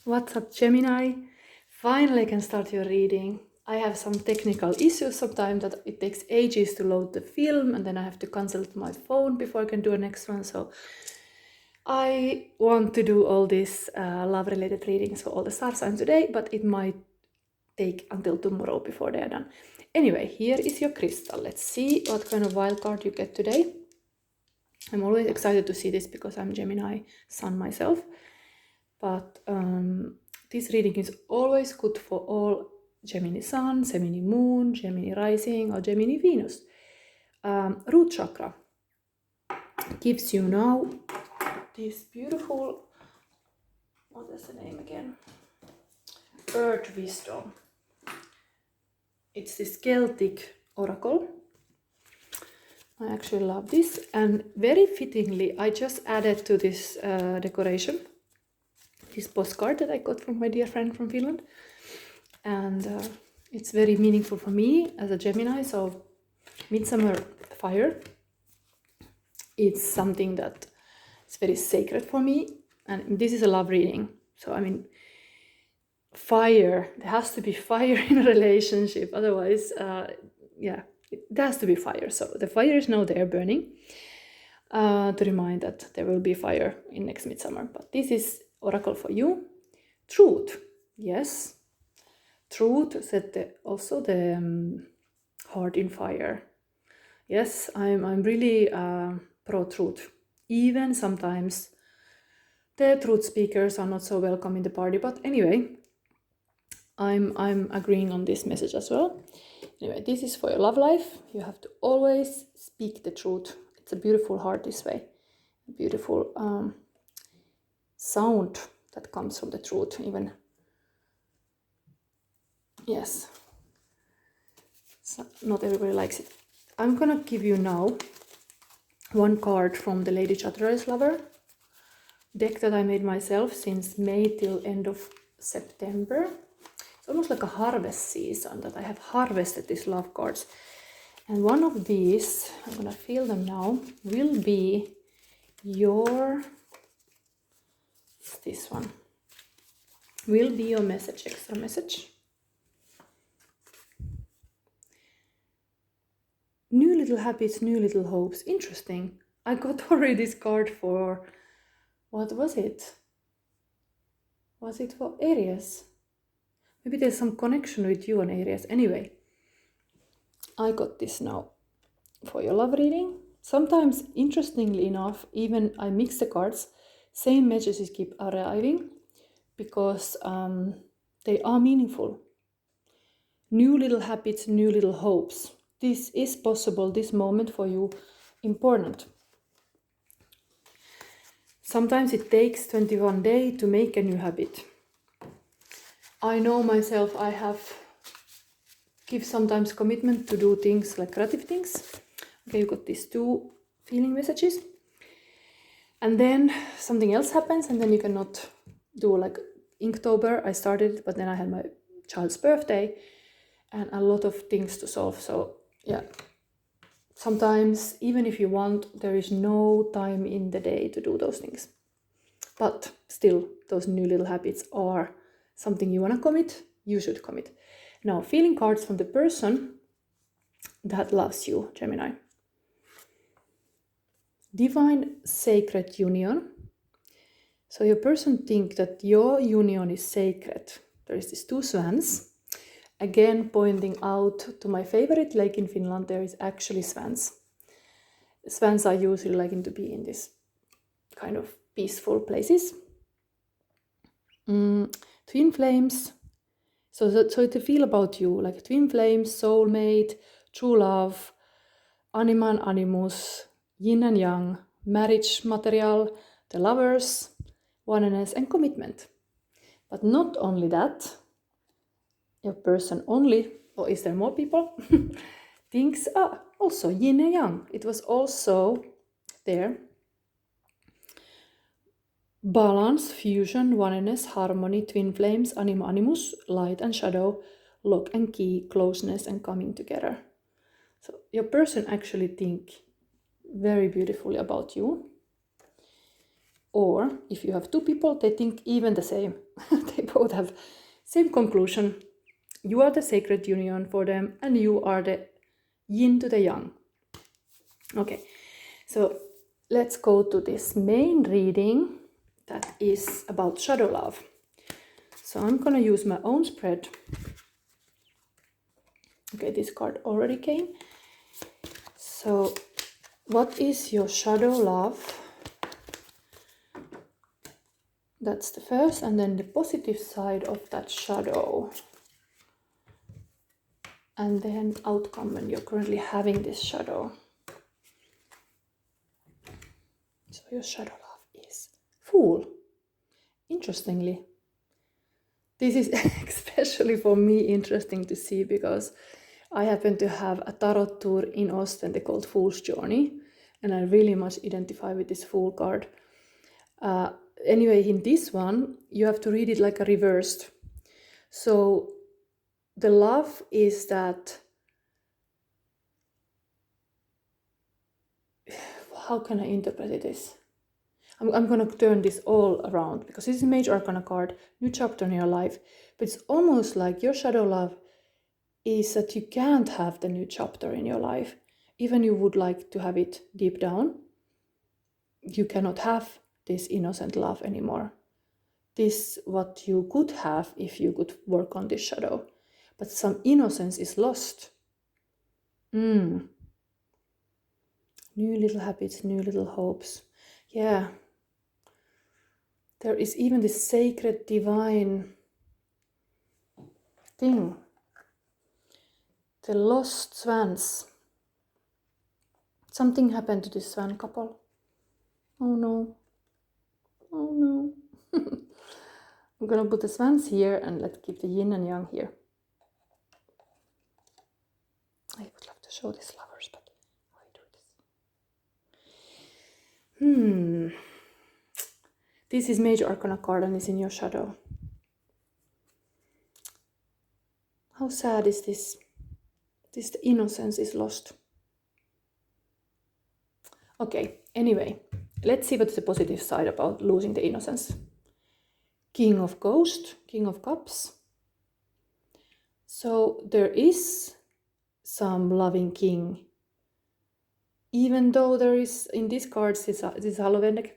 What's up, Gemini? Finally, I can start your reading. I have some technical issues sometimes that it takes ages to load the film, and then I have to consult my phone before I can do a next one. So I want to do all these love-related readings for all the star signs today, but it might take until tomorrow before they are done. Anyway, here is your crystal. Let's see what kind of wild card you get today. I'm always excited to see this because I'm Gemini sun myself. But this reading is always good for all Gemini Sun, Gemini Moon, Gemini Rising, or Gemini Venus. Root chakra gives you now this beautiful, what is the name again? Earth Wisdom. It's this Celtic oracle. I actually love this, and very fittingly, I just added to this decoration this postcard that I got from my dear friend from Finland, and it's very meaningful for me as a Gemini. So midsummer fire, it's something that is very sacred for me, and this is a love reading. So I mean, fire, there has to be fire in a relationship, otherwise yeah, it has to be fire. So the fire is now there burning to remind that there will be fire in next midsummer. But this is oracle for you. Truth, yes, truth, set also the heart in fire. Yes, I'm really pro truth. Even sometimes the truth speakers are not so welcome in the party, but anyway, I'm agreeing on this message as well. Anyway, this is for your love life. You have to always speak the truth. It's a beautiful heart this way, a beautiful sound that comes from the truth. Even, yes, so not everybody likes it. I'm gonna give you now one card from the Lady Chatterley's Lover deck that I made myself since May till end of September. It's almost like a harvest season that I have harvested these love cards. And one of these, I'm gonna feel them now, will be your, this one, will be your message, extra message. New little habits, new little hopes. Interesting. I got already this card for, what was it? Was it for Aries? Maybe there's some connection with you and Aries. Anyway, I got this now for your love reading. Sometimes, interestingly enough, even I mix the cards, same messages keep arriving because they are meaningful. New little habits, new little hopes. This is possible, this moment for you, important. Sometimes it takes 21 days to make a new habit. I know myself, I have give sometimes commitment to do things like creative things. Okay, you got these two feeling messages. And then something else happens, and then you cannot do, like Inktober, I started, but then I had my child's birthday and a lot of things to solve. So yeah, sometimes even if you want, there is no time in the day to do those things. But still, those new little habits are something you want to commit, you should commit. Now, feeling cards from the person that loves you, Gemini. Divine sacred union. So your person thinks that your union is sacred. There is these two swans. Again, pointing out to my favorite lake in Finland, there is actually swans. Swans are usually liking to be in this kind of peaceful places. Twin flames. So to feel about you, like twin flames, soulmate, true love, anima and animus, yin and yang, marriage material, the lovers, oneness and commitment. But not only that, your person only, or is there more people, thinks also yin and yang. It was also there. Balance, fusion, oneness, harmony, twin flames, anima, animus, light and shadow, lock and key, closeness and coming together. So your person actually think very beautifully about you. Or if you have two people, they think even the same. They both have same conclusion. You are the sacred union for them, and you are the yin to the yang. Okay, so let's go to this main reading that is about shadow love. So I'm gonna use my own spread. Okay, this card already came. So what is your shadow love? That's the first, and then the positive side of that shadow. And then outcome when you're currently having this shadow. So your shadow love is Fool. Interestingly, this is especially for me interesting to see because I happen to have a tarot tour in Ostende called Fool's Journey, and I really much identify with this Fool card. Anyway, in this one, you have to read it like a reversed. So the love is that, how can I interpret this? I'm going to turn this all around because this is a major arcana card, new chapter in your life. But it's almost like your shadow love is that you can't have the new chapter in your life. Even you would like to have it deep down, you cannot have this innocent love anymore. This what you could have if you could work on this shadow. But some innocence is lost. New little habits, new little hopes. Yeah. There is even this sacred divine thing. The lost swans. Something happened to this swan couple. Oh no. Oh no. I'm gonna put the swans here and let's keep the yin and yang here. I would love to show these lovers, but how do I do this? This is major arcana card and is in your shadow. How sad is this? This innocence is lost. Okay, anyway, let's see what's the positive side about losing the innocence. King of Ghost, King of Cups. So there is some loving king. Even though there is, in these cards, this Hallowenek,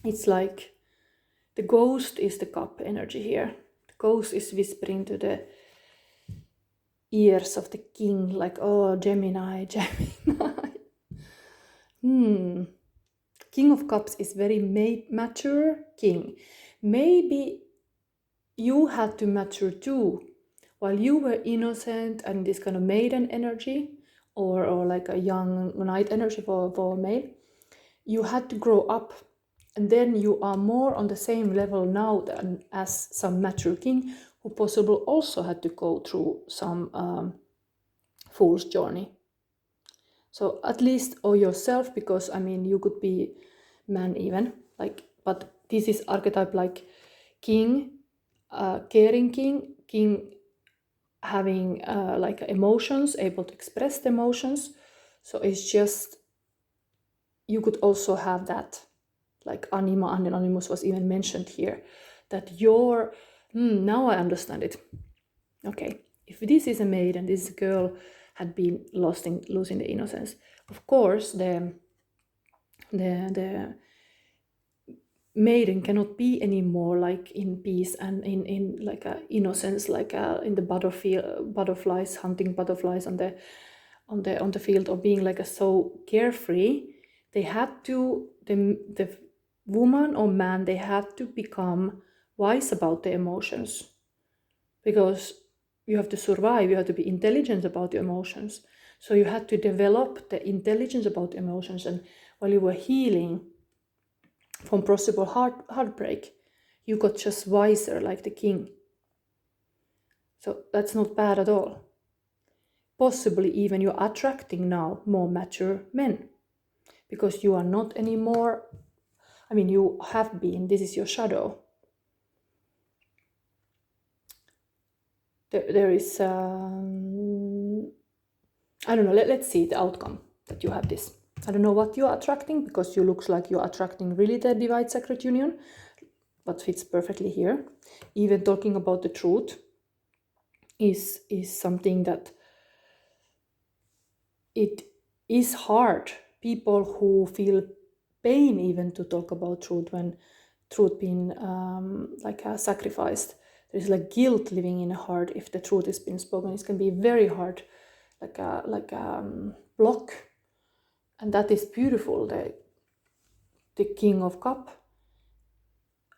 it's like the ghost is the cup energy here. The ghost is whispering to the ears of the king, like, oh, Gemini, Gemini. King of Cups is very mature king. Maybe you had to mature too. While you were innocent and this kind of maiden energy, or like a young knight energy for male, you had to grow up. And then you are more on the same level now than as some mature king who possibly also had to go through some fool's journey. So at least, or yourself, because I mean, you could be man even, like, but this is archetype like king, caring king, king having like emotions, able to express the emotions. So it's just, you could also have that, like anima and animus was even mentioned here, that your, now I understand it. Okay, if this is a maid and this girl had been losing the innocence, of course the maiden cannot be anymore like in peace and in like a innocence, like in the butterflies, hunting butterflies on the field, or being like a so carefree. They had to, the woman or man, they had to become wise about the emotions, because you have to survive, you have to be intelligent about your emotions. So you had to develop the intelligence about emotions, and while you were healing from possible heartbreak, you got just wiser like the king. So that's not bad at all. Possibly even you're attracting now more mature men, because you are not anymore, I mean, you have been, this is your shadow. There is, I don't know, let's see the outcome that you have this. I don't know what you're attracting, because you looks like you're attracting really the divine sacred union, but fits perfectly here. Even talking about the truth is something that it is hard. People who feel pain even to talk about truth, when truth being sacrificed. There's like guilt living in a heart if the truth is being spoken. It can be very hard, like a block, and that is beautiful. The King of Cup,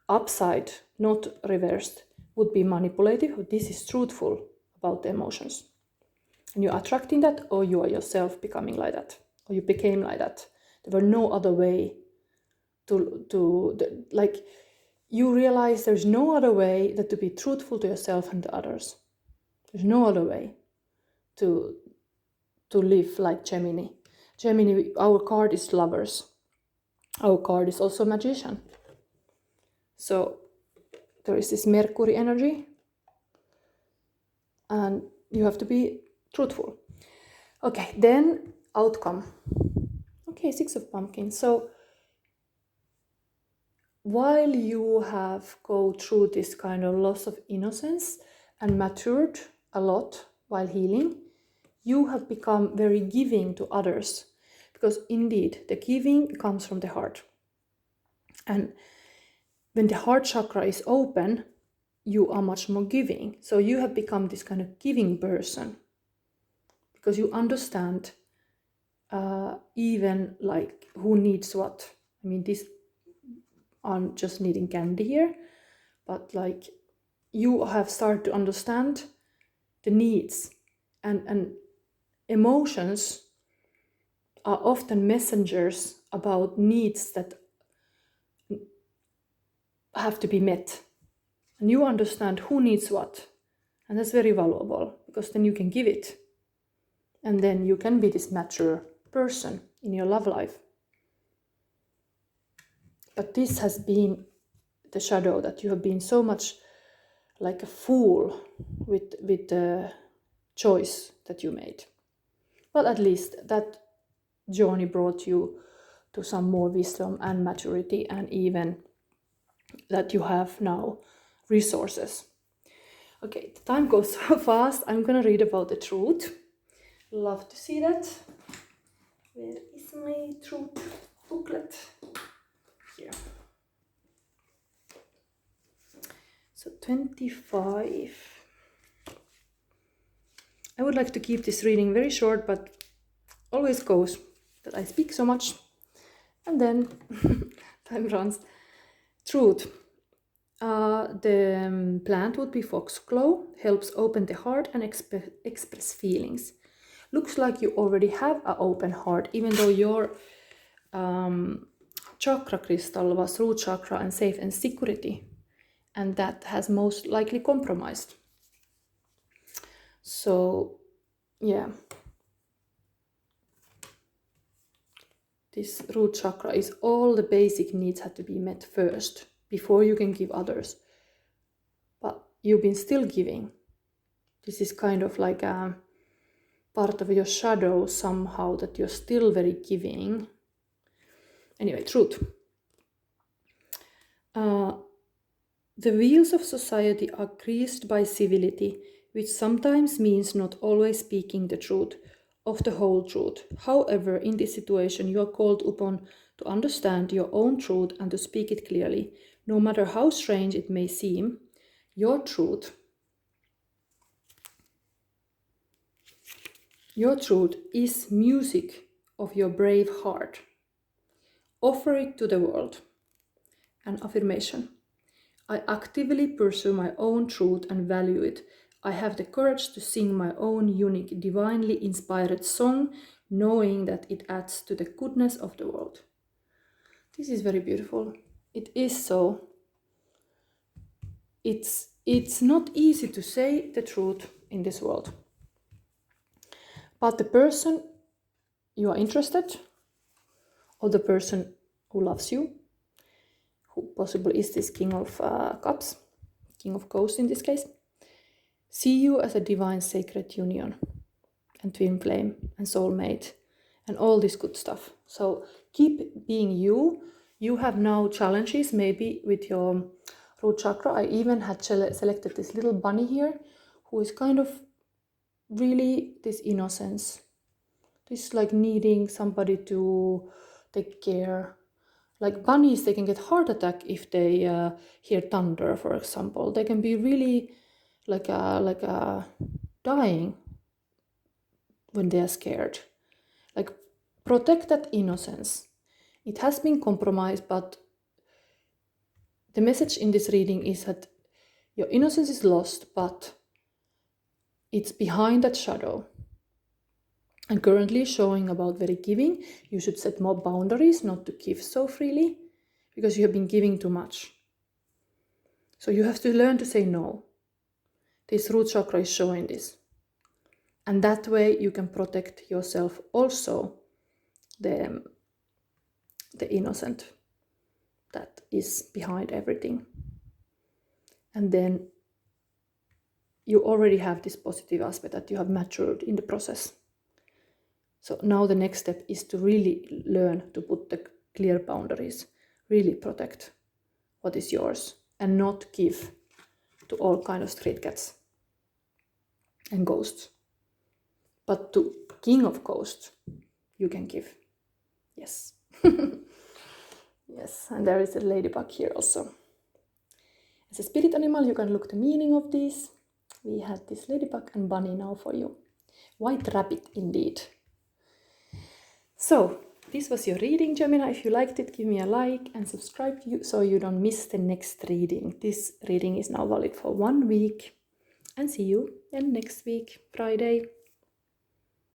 upside, not reversed, would be manipulative. This is truthful about the emotions. And you're attracting that, or you are yourself becoming like that, or you became like that. There were no other way you realize there's no other way than to be truthful to yourself and to others. There's no other way to live like Gemini. Gemini, our card is lovers. Our card is also magician. So there is this Mercury energy, and you have to be truthful. Okay, then outcome. Okay, 6 of Pumpkins. So while you have go through this kind of loss of innocence and matured a lot while healing, you have become very giving to others, because indeed the giving comes from the heart. And when the heart chakra is open, you are much more giving. So you have become this kind of giving person, because you understand even like who needs what. I mean, this I'm just needing candy here, but like you have started to understand the needs, and emotions are often messengers about needs that have to be met, and you understand who needs what, and that's very valuable, because then you can give it, and then you can be this mature person in your love life. But this has been the shadow, that you have been so much like a fool with the choice that you made. But at least that journey brought you to some more wisdom and maturity, and even that you have now resources. Okay, the time goes so fast. I'm gonna read about the truth. Love to see that. Where is my truth booklet? Here. So 25. I would like to keep this reading very short, but always goes that I speak so much and then time runs. Truth. The plant would be foxglove, helps open the heart and express feelings. Looks like you already have an open heart, even though your chakra crystal was root chakra and safe and security, and that has most likely compromised. So yeah, this root chakra is all the basic needs have to be met first before you can give others. But you've been still giving. This is kind of like a part of your shadow somehow, that you're still very giving. Anyway, truth. The wheels of society are greased by civility, which sometimes means not always speaking the truth, of the whole truth. However, in this situation, you are called upon to understand your own truth and to speak it clearly, no matter how strange it may seem. Your truth is music of your brave heart. Offer it to the world. An affirmation. I actively pursue my own truth and value it. I have the courage to sing my own unique, divinely inspired song, knowing that it adds to the goodness of the world. This is very beautiful. It is so. It's not easy to say the truth in this world. But the person you are interested, or the person who loves you, who possibly is this King of Cups, King of Ghosts in this case, see you as a divine sacred union and twin flame and soulmate and all this good stuff. So keep being you. You have now challenges maybe with your root chakra. I even had selected this little bunny here who is kind of really this innocence, this like needing somebody to take care. Like bunnies, they can get heart attack if they hear thunder, for example. They can be really like dying when they are scared. Like, protect that innocence. It has been compromised, but the message in this reading is that your innocence is lost, but it's behind that shadow. And currently showing about very giving. You should set more boundaries, not to give so freely, because you have been giving too much. So you have to learn to say no. This root chakra is showing this. And that way you can protect yourself also, the innocent that is behind everything. And then you already have this positive aspect that you have matured in the process. So now the next step is to really learn to put the clear boundaries, really protect what is yours and not give to all kind of street cats and ghosts. But to king of ghosts, you can give. Yes. Yes, and there is a ladybug here also. As a spirit animal, you can look the meaning of this. We had this ladybug and bunny now for you. White rabbit indeed. So, this was your reading, Gemini. If you liked it, give me a like and subscribe so you don't miss the next reading. This reading is now valid for 1 week. And see you then next week, Friday.